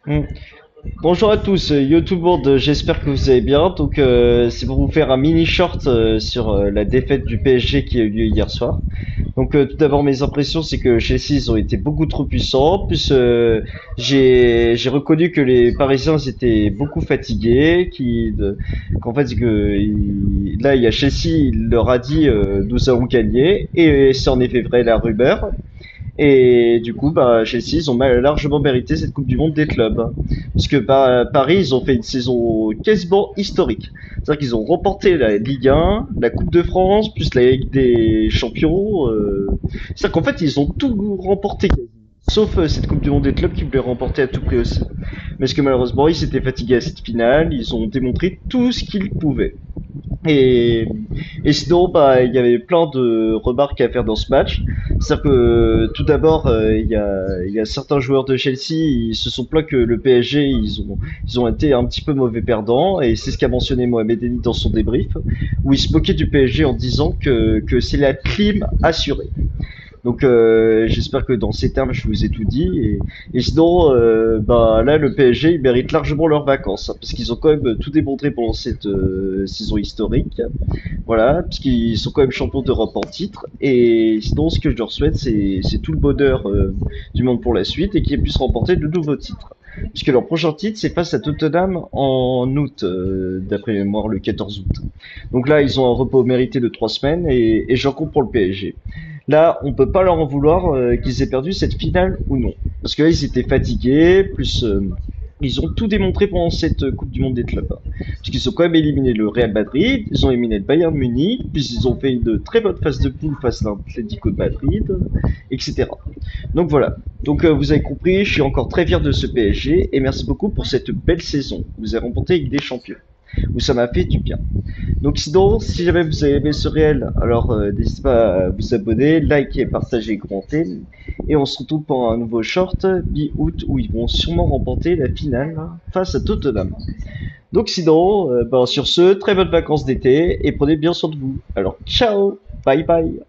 Mm. Bonjour à tous, yo tout le monde, j'espère que vous allez bien. Donc c'est pour vous faire un mini short sur la défaite du PSG qui a eu lieu hier soir. Donc tout d'abord mes impressions c'est que Chelsea ils ont été beaucoup trop puissants. Plus j'ai reconnu que les Parisiens étaient beaucoup fatigués, qu'en fait là il y a Chelsea il leur a dit nous allons gagner et c'est en effet vrai la rumeur. Et du coup, bah, Chelsea, ils ont largement mérité cette Coupe du Monde des clubs. Puisque bah, Paris, ils ont fait une saison quasiment historique. C'est-à-dire qu'ils ont remporté la Ligue 1, la Coupe de France, plus la Ligue des Champions. C'est-à-dire qu'en fait, ils ont tout remporté. Sauf cette Coupe du Monde des clubs qu'ils voulaient remporter à tout prix aussi. Mais parce que malheureusement, ils s'étaient fatigués à cette finale, ils ont démontré tout ce qu'ils pouvaient. Et, et sinon, bah, il y avait plein de remarques à faire dans ce match. C'est-à-dire que tout d'abord, il y a certains joueurs de Chelsea, ils se sont plaints que le PSG, ils ont été un petit peu mauvais perdants. Et c'est ce qu'a mentionné Mohamed Eni dans son débrief, où il se moquait du PSG en disant que c'est la clim assurée. Donc j'espère que dans ces termes je vous ai tout dit et sinon bah là le PSG ils méritent largement leurs vacances hein, parce qu'ils ont quand même tout démontré pendant cette saison historique. Voilà, parce qu'ils sont quand même champions d'Europe en titre et sinon ce que je leur souhaite c'est tout le bonheur du monde pour la suite et qu'ils puissent remporter de nouveaux titres. Puisque leur prochain titre c'est face à Tottenham en août d'après mémoire le 14 août. Donc là ils ont un repos mérité de 3 semaines et j'en compte pour le PSG. Là, on peut pas leur en vouloir qu'ils aient perdu cette finale ou non. Parce que là, ils étaient fatigués, plus ils ont tout démontré pendant cette Coupe du Monde des clubs. Parce qu'ils ont quand même éliminé le Real Madrid, ils ont éliminé le Bayern Munich, puis ils ont fait une très bonne phase de poule face à l'Atlético de Madrid, etc. Donc voilà. Donc vous avez compris, je suis encore très fier de ce PSG et merci beaucoup pour cette belle saison. Vous avez remporté avec des champions. Où ça m'a fait du bien. Donc sinon, si jamais vous avez aimé ce réel, alors n'hésitez pas à vous abonner, liker, partager, commenter. Et on se retrouve pour un nouveau short mi-août où ils vont sûrement remporter la finale face à Tottenham. Donc sinon, sur ce, très bonnes vacances d'été et prenez bien soin de vous. Alors ciao, bye bye.